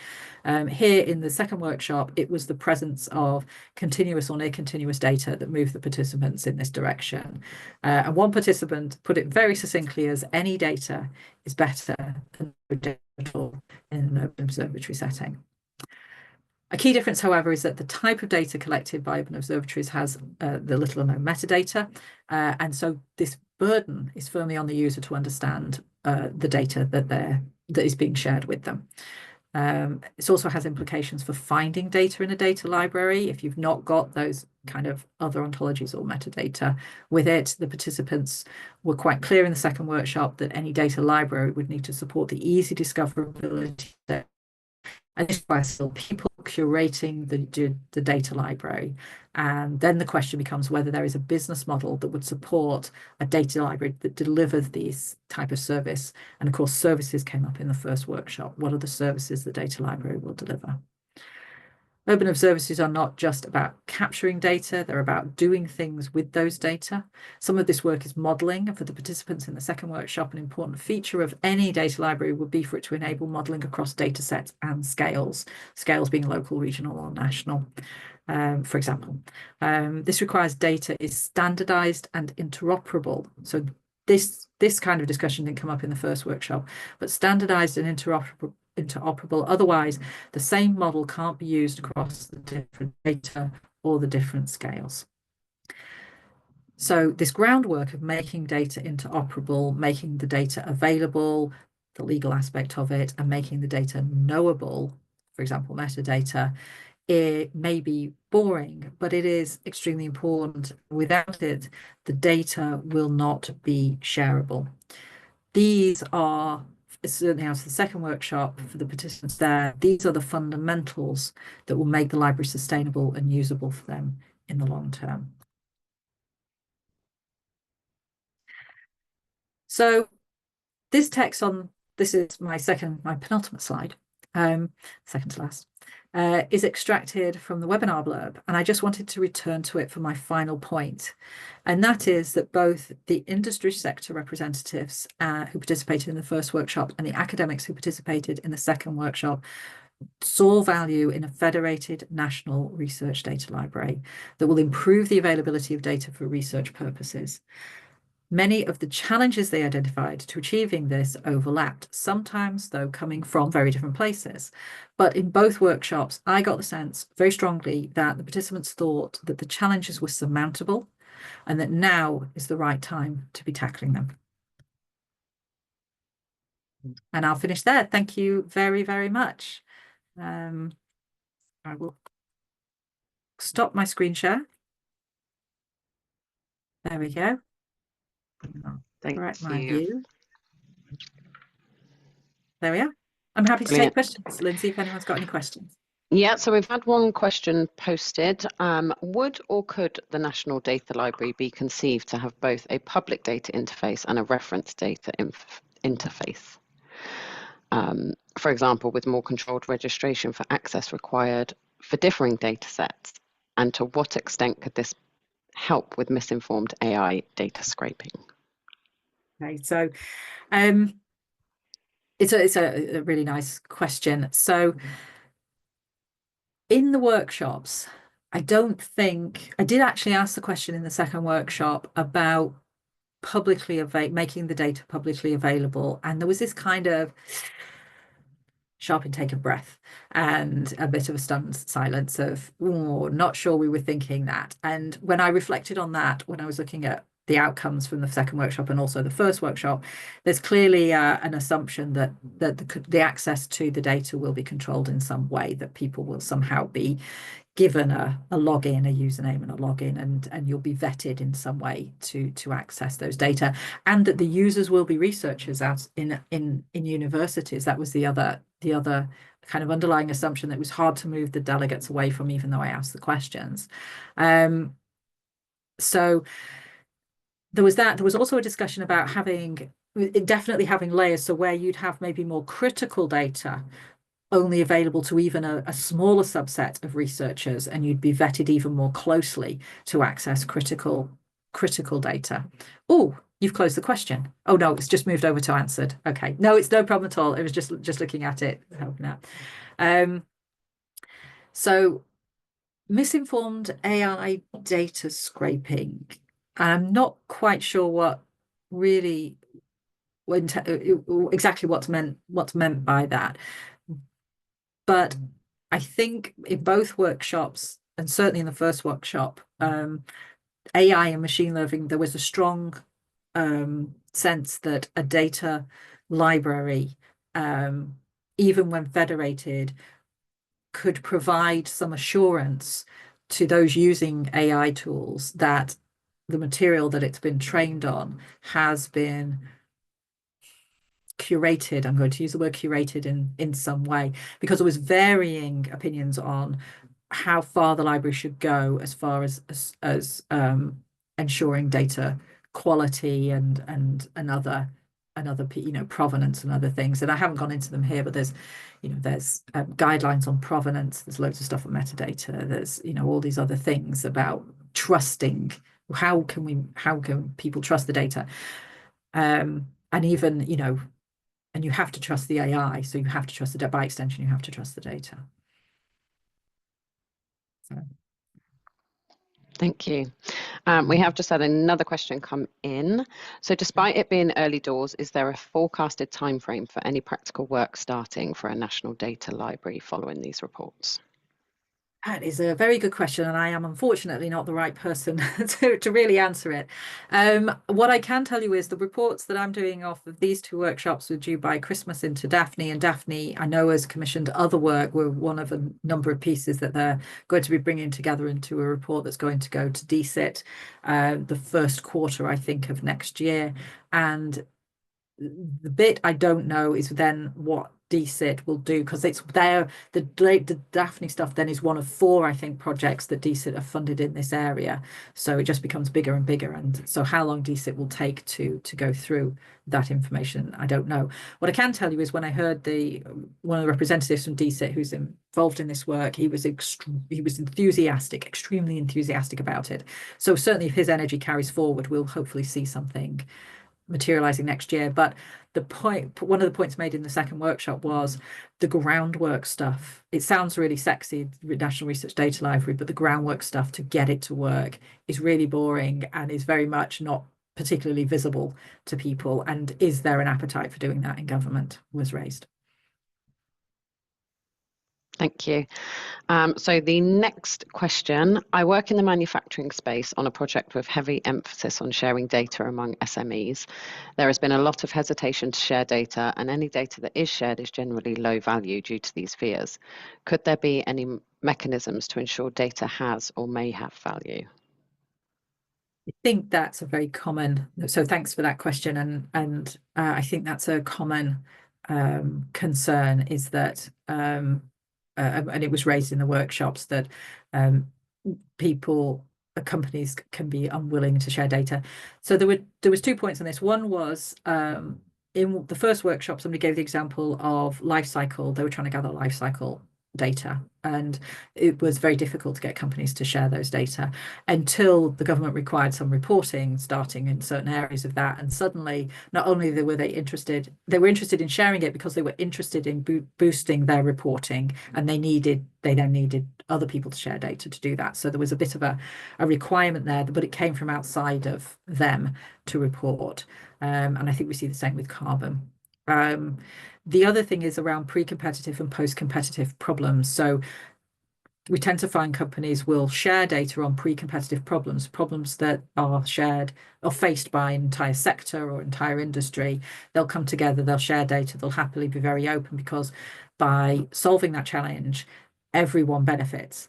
Here in the second workshop, it was the presence of continuous or near continuous data that moved the participants in this direction. And one participant put it very succinctly as any data is better than no data at all in an open observatory setting. A key difference, however, is that the type of data collected by open observatories has the little or no metadata. And so this burden is firmly on the user to understand the data that is being shared with them. It also has implications for finding data in a data library. If you've not got those kind of other ontologies or metadata with it, the participants were quite clear in the second workshop that any data library would need to support the easy discoverability. And this requires still people curating the data library. And then the question becomes whether there is a business model that would support a data library that delivers these type of service. And of course, services came up in the first workshop. What are the services the data library will deliver? Urban observatories are not just about capturing data, they're about doing things with those data. Some of this work is modelling, and for the participants in the second workshop, an important feature of any data library would be for it to enable modelling across data sets and scales being local, regional, or national, for example. This requires data is standardised and interoperable. So this kind of discussion didn't come up in the first workshop, but standardised and interoperable. Otherwise, the same model can't be used across the different data or the different scales. So this groundwork of making data interoperable, making the data available, the legal aspect of it, and making the data knowable, for example, metadata, it may be boring, but it is extremely important. Without it, the data will not be shareable. These are, certainly out of the second workshop for the participants there, these are the fundamentals that will make the library sustainable and usable for them in the long term. So this text this is my penultimate slide, second to last, is extracted from the webinar blurb. And I just wanted to return to it for my final point. And that is that both the industry sector representatives who participated in the first workshop and the academics who participated in the second workshop saw value in a federated national research data library that will improve the availability of data for research purposes. Many of the challenges they identified to achieving this overlapped, sometimes, though, coming from very different places. But in both workshops, I got the sense very strongly that the participants thought that the challenges were surmountable and that now is the right time to be tackling them. And I'll finish there. Thank you very, very much. I will stop my screen share. There we go. Correct my view. There we are. I'm happy to take questions, Lindsay, if anyone's got any questions. Yeah, so we've had one question posted. Would or could the National Data Library be conceived to have both a public data interface and a reference data interface? For example, with more controlled registration for access required for differing data sets? And to what extent could this help with misinformed AI data scraping? Okay, so it's a really nice question. So in the workshops, I did actually ask the question in the second workshop about making the data publicly available. And there was this kind of sharp intake of breath and a bit of a stunned silence of, oh, not sure we were thinking that. And when I reflected on that, when I was looking at the outcomes from the second workshop and also the first workshop, there's clearly an assumption that the access to the data will be controlled in some way, that people will somehow be given a login, a username and a login, and you'll be vetted in some way to access those data, and that the users will be researchers out in universities. That was the other kind of underlying assumption that was hard to move the delegates away from, even though I asked the questions. So there was that. There was also a discussion about definitely having layers, so where you'd have maybe more critical data only available to even a smaller subset of researchers, and you'd be vetted even more closely to access critical data. Oh, you've closed the question. Oh no, it's just moved over to answered. Okay, no, it's no problem at all. It was just looking at it, helping out. So misinformed AI data scraping. I'm not quite sure what really exactly what's meant by that. But I think in both workshops, and certainly in the first workshop, AI and machine learning, there was a strong sense that a data library, even when federated, could provide some assurance to those using AI tools that the material that it's been trained on has been curated. I'm going to use the word curated in some way, because there was varying opinions on how far the library should go as far as ensuring data quality and other provenance and other things. And I haven't gone into them here, but there's guidelines on provenance. There's loads of stuff on metadata. There's all these other things about trusting. How can people trust the data? And even and you have to trust the AI, so you have to trust the data. By extension, you have to trust the data. So. Thank you. We have just had another question come in. So despite it being early doors, is there a forecasted timeframe for any practical work starting for a national data library following these reports? That is a very good question, and I am unfortunately not the right person to really answer it. What I can tell you is the reports that I'm doing off of these two workshops are due by Christmas into Daphne, and Daphne, I know, has commissioned other work. We're one of a number of pieces that they're going to be bringing together into a report that's going to go to DCIT the first quarter, I think, of next year. And the bit I don't know is then what DCIT will do, because it's there. The Daphne stuff then is one of 4, I think, projects that DCIT have funded in this area. So it just becomes bigger and bigger. And so how long DCIT will take to go through that information, I don't know. What I can tell you is when I heard one of the representatives from DCIT who's involved in this work, he was enthusiastic, extremely enthusiastic about it. So certainly if his energy carries forward, we'll hopefully see something materializing next year. But one of the points made in the second workshop was the groundwork stuff. It sounds really sexy, National Research Data Library, but the groundwork stuff to get it to work is really boring and is very much not particularly visible to people. And is there an appetite for doing that in government was raised. Thank you. So the next question, I work in the manufacturing space on a project with heavy emphasis on sharing data among SMEs. There has been a lot of hesitation to share data, and any data that is shared is generally low value due to these fears. Could there be any mechanisms to ensure data has or may have value? I think that's a very common, so thanks for that question. And I think that's a common concern, is that and it was raised in the workshops that companies can be unwilling to share data. So there was 2 points on this. One was in the first workshop, somebody gave the example of life cycle. They were trying to gather life cycle data, and it was very difficult to get companies to share those data until the government required some reporting starting in certain areas of that. And suddenly, not only were they interested in sharing it because they were interested in boosting their reporting, and they then needed other people to share data to do that. So there was a bit of a requirement there, but it came from outside of them to report. And I think we see the same with carbon. The other thing is around pre-competitive and post-competitive problems. So we tend to find companies will share data on pre-competitive problems that are shared or faced by an entire sector or entire industry. They'll come together, they'll share data, they'll happily be very open because by solving that challenge, everyone benefits.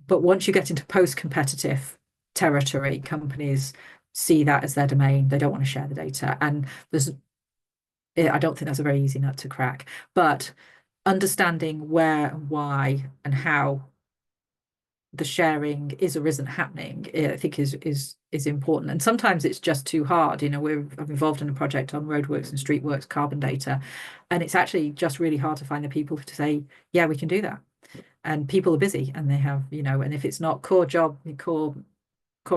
But once you get into post-competitive territory, companies see that as their domain. They don't want to share the data. And I don't think that's a very easy nut to crack. But understanding where and why and how the sharing is or isn't happening, I think is important. And sometimes it's just too hard. I'm involved in a project on roadworks and streetworks carbon data, and it's actually just really hard to find the people to say, yeah, we can do that. And people are busy, and they have, and if it's not core job, core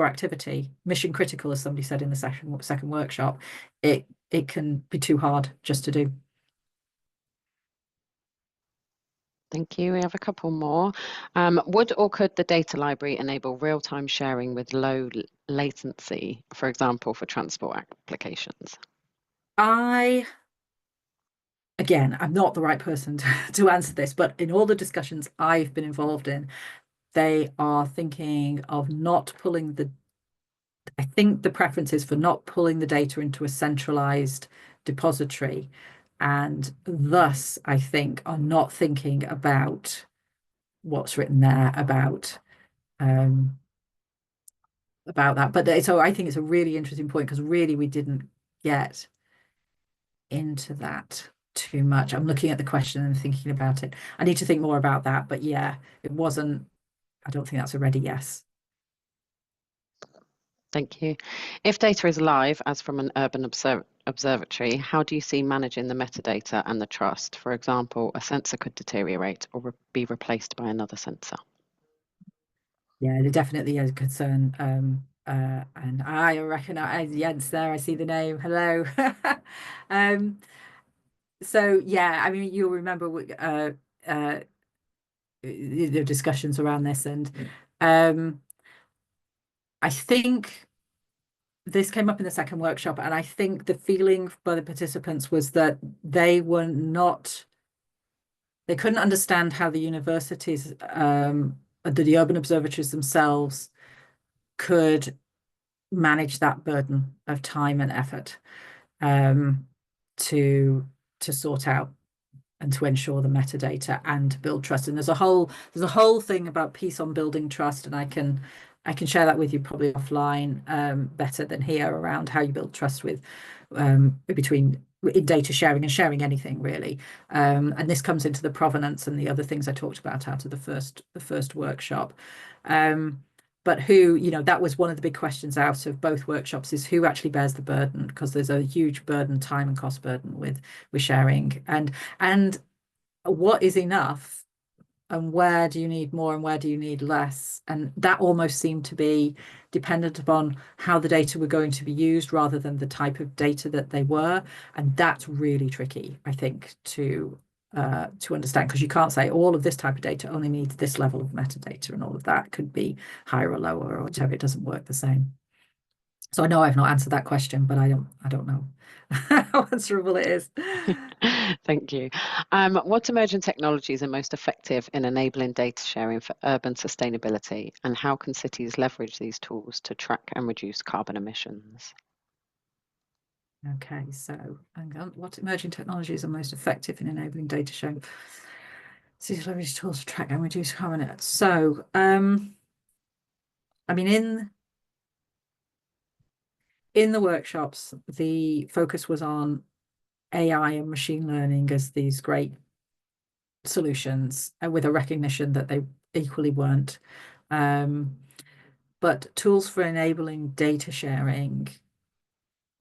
activity, mission critical, as somebody said in the second workshop, it can be too hard just to do. Thank you. We have a couple more. Would or could the data library enable real-time sharing with low latency, for example, for transport applications? Again, I'm not the right person to answer this, but in all the discussions I've been involved in, they are thinking of not pulling I think the preference is for not pulling the data into a centralized depository, and thus I think are not thinking about what's written there about that. But so I think it's a really interesting point because really we didn't get into that too much. I'm looking at the question and thinking about it. I need to think more about that, but yeah, it wasn't. I don't think that's a ready yes. Thank you. If data is live, as from an urban observatory, how do you see managing the metadata and the trust? For example, a sensor could deteriorate or be replaced by another sensor. Yeah, there definitely is a concern. And I recognize Jens there. I see the name. Hello. So yeah, I mean, you'll remember the discussions around this, and I think this came up in the second workshop, and I think the feeling by the participants was that they couldn't understand how the universities, the urban observatories themselves could manage that burden of time and effort um, to sort out and to ensure the metadata and to build trust. And there's a whole thing about piece on building trust, and I can share that with you probably offline better than here around how you build trust with between in data sharing and sharing anything really. And this comes into the provenance and the other things I talked about out of the first workshop. But that was one of the big questions out of both workshops is who actually bears the burden, because there's a huge burden, time and cost burden with sharing, and what is enough and where do you need more and where do you need less? And that almost seemed to be dependent upon how the data were going to be used rather than the type of data that they were. And that's really tricky, I think, to understand, because you can't say all of this type of data only needs this level of metadata and all of that could be higher or lower or whatever. It doesn't work the same. So I know I've not answered that question, but I don't know how answerable it is. Thank you. What emerging technologies are most effective in enabling data sharing for urban sustainability, and how can cities leverage these tools to track and reduce carbon emissions? Okay, so hang on. What emerging technologies are most effective in enabling data sharing? Cities leverage tools to track and reduce carbon. So, I mean, in the workshops, the focus was on AI and machine learning as these great solutions, with a recognition that they equally weren't. But tools for enabling data sharing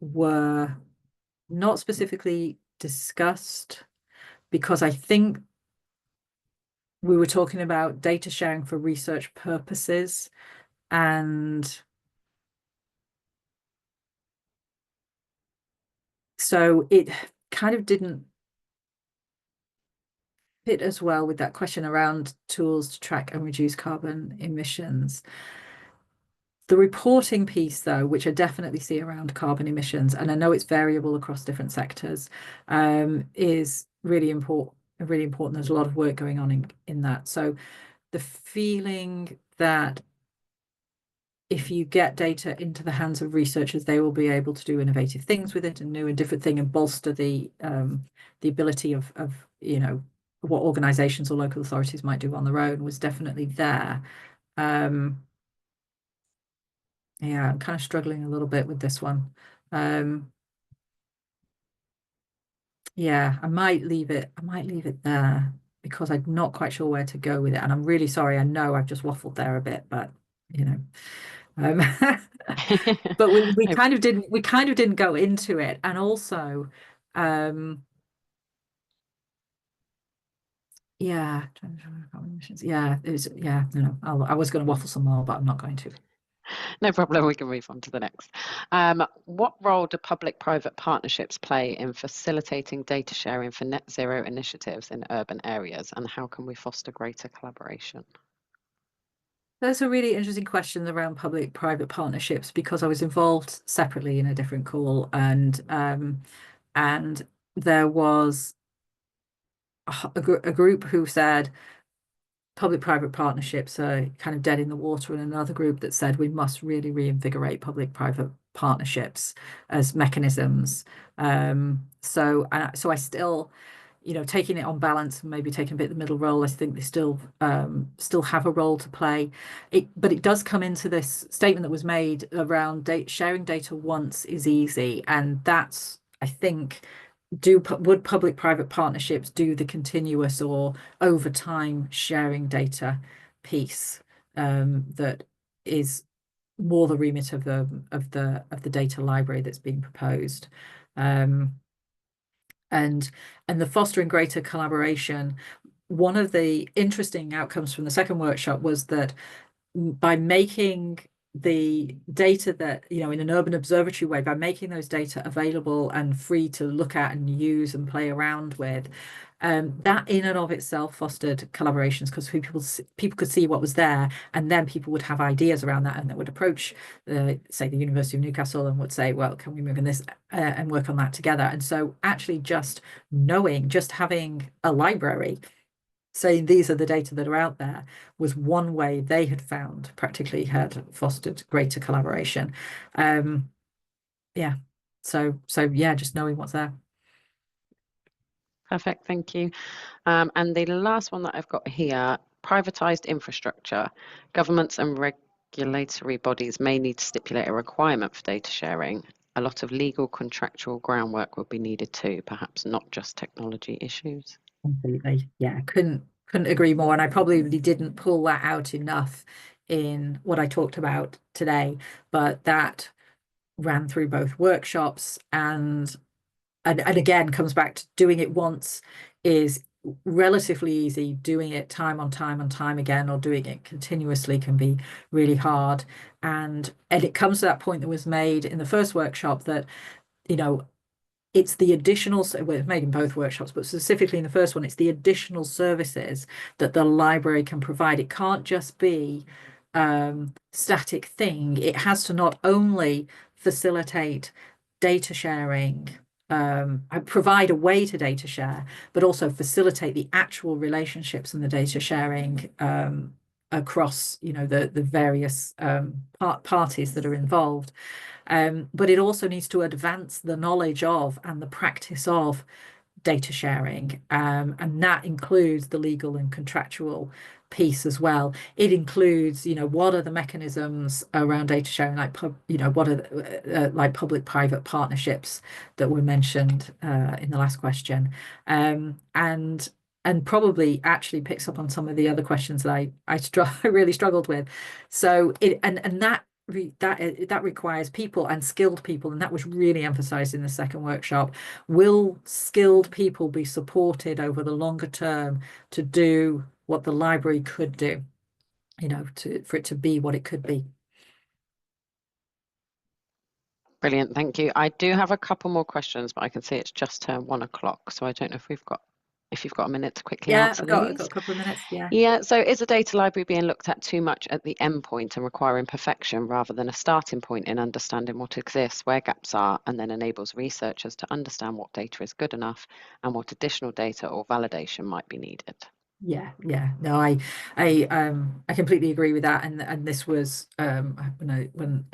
were not specifically discussed because I think we were talking about data sharing for research purposes, and so it kind of didn't fit as well with that question around tools to track and reduce carbon emissions. The reporting piece, though, which I definitely see around carbon emissions, and I know it's variable across different sectors, is really important. Really important. There's a lot of work going on in that. So the feeling that if you get data into the hands of researchers, they will be able to do innovative things with it and new and different thing and bolster the ability of what organizations or local authorities might do on their own was definitely there. Yeah, I'm kind of struggling a little bit with this one. Yeah, I might leave it. I might leave it there because I'm not quite sure where to go with it. And I'm really sorry. I know I've just waffled there a bit, but you know. Um, but we No, kind of didn't go into it. And also, yeah, yeah, it was, yeah, I was going to waffle some more, but I'm not going to. no problem. We can move on to the next. What role do public-private partnerships play in facilitating data sharing for net zero initiatives in urban areas, and how can we foster greater collaboration? That's a really interesting question around public-private partnerships because I was involved separately in a different call and there was a group who said public-private partnerships are kind of dead in the water, and another group that said we must really reinvigorate public-private partnerships as mechanisms. So I still, taking it on balance and maybe taking a bit of the middle role, I think they still have a role to play. But it does come into this statement that was made around sharing data once is easy, and that's, I think, would public-private partnerships do the continuous or over time sharing data piece that is more the remit of the data library that's being proposed. Um, and the fostering greater collaboration, one of the interesting outcomes from the second workshop was that by making the data that, in an urban observatory way, by making those data available and free to look at and use and play around with, that in and of itself fostered collaborations because people could see what was there, and then people would have ideas around that, and they would approach, say, the University of Newcastle and would say, well, can we move in this and work on that together? And so actually just having a library saying these are the data that are out there was one way they had found practically had fostered greater collaboration. Yeah. So yeah, just knowing what's there. Perfect, thank you. And the last one that I've got here, privatized infrastructure. Governments and regulatory bodies may need to stipulate a requirement for data sharing. A lot of legal contractual groundwork would be needed too, perhaps not just technology issues. Completely. Yeah, couldn't agree more. And I probably didn't pull that out enough in what I talked about today, but that ran through both workshops and again comes back to doing it once is relatively easy. Doing it time on time and time again, or doing it continuously, can be really hard. And it comes to that point that was made in the first workshop that, you know, it's the additional, well, it's made in both workshops, but specifically in the first one, it's the additional services that the library can provide. It can't just be static thing. It has to not only facilitate data sharing, provide a way to data share, but also facilitate the actual relationships and the data sharing across, the various parties that are involved. But it also needs to advance the knowledge of and the practice of data sharing, and that includes the legal and contractual piece as well. It includes, what are the mechanisms around data sharing, like what are like public-private partnerships that were mentioned in the last question, and probably actually picks up on some of the other questions that I really struggled with. So and that requires people and skilled people, and that was really emphasized in the second workshop. Will skilled people be supported over the longer term to do what the library could do, for it to be what it could be? Brilliant, thank you. I do have a couple more questions, but I can see it's just turned 1 o'clock, so I don't know if you've got a minute to quickly Yeah, answer I've got these. a couple of minutes. Yeah. Yeah, so is a data library being looked at too much at the end point and requiring perfection rather than a starting point in understanding what exists, where gaps are, and then enables researchers to understand what data is good enough and what additional data or validation might be needed? No, I completely agree with that, and this was when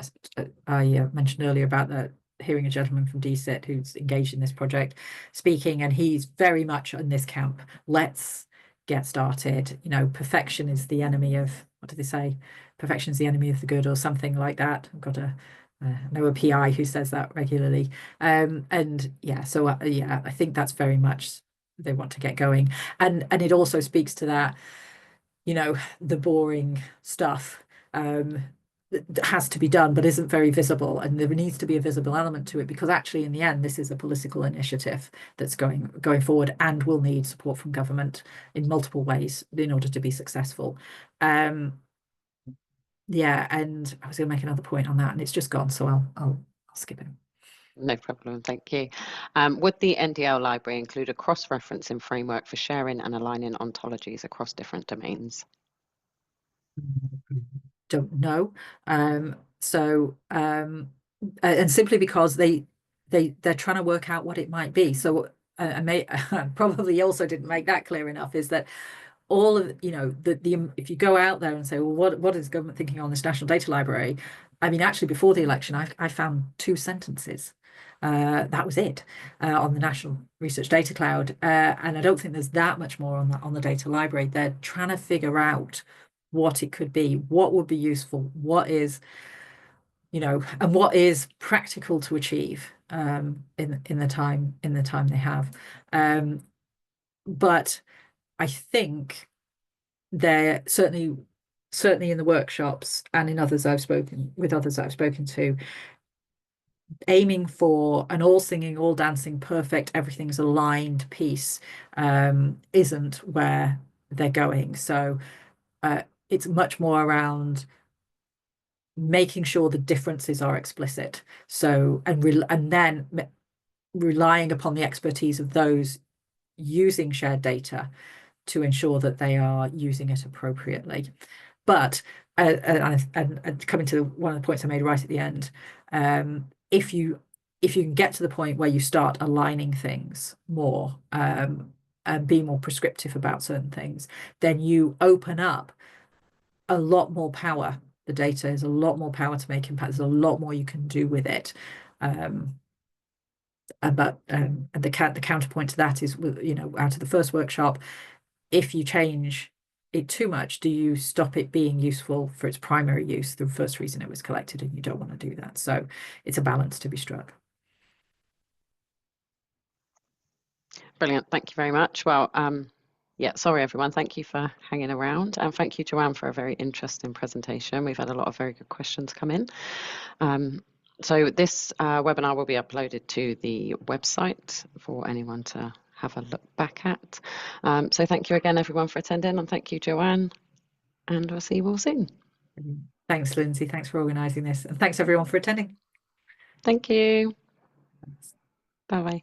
I mentioned earlier about the hearing a gentleman from DSIT who's engaged in this project speaking, and he's very much in this camp. Let's get started. Perfection is the enemy of, what do they say? Perfection is the enemy of the good, or something like that. I've got a know a PI who says that regularly. And yeah, so yeah, I think that's very much they want to get going, and it also speaks to that, the boring stuff that has to be done but isn't very visible, and there needs to be a visible element to it, because actually in the end this is a political initiative that's going forward and will need support from government in multiple ways in order to be successful. Yeah, and I was going to make another point on that and it's just gone, so I'll skip it. No problem, thank you. Would the NDL library include a cross-referencing framework for sharing and aligning ontologies across different domains? Don't know. And simply because they're trying to work out what it might be. So I may probably also didn't make that clear enough, is that all of, the if you go out there and say, well, what is government thinking on this national data library? I mean, actually, before the election, I found 2 sentences. That was it on the National Research Data Cloud, and I don't think there's that much more on the data library. They're trying to figure out what it could be, what would be useful, what is, and what is practical to achieve in the time they have. But I think they're certainly in the workshops and in others I've spoken to, aiming for an all singing, all dancing, perfect, everything's aligned piece isn't where they're going. So it's much more around making sure the differences are explicit. So and then relying upon the expertise of those using shared data to ensure that they are using it appropriately. But and coming to one of the points I made right at the end, if you can get to the point where you start aligning things more and be more prescriptive about certain things, then you open up a lot more power. The data is a lot more power to make impact. There's a lot more you can do with it. And the counterpoint to that is, out of the first workshop, if you change it too much, do you stop it being useful for its primary use, the first reason it was collected? And you don't want to do that. So it's a balance to be struck. Brilliant, thank you very much. Well, yeah, sorry everyone, thank you for hanging around, and thank you, Joanne, for a very interesting presentation. We've had a lot of very good questions come in. So this webinar will be uploaded to the website for anyone to have a look back at. So thank you again, everyone, for attending, and thank you, Joanne, and we'll see you all soon. Thanks, Lindsay. Thanks for organising this, and thanks everyone for attending. Thank you. Bye-bye.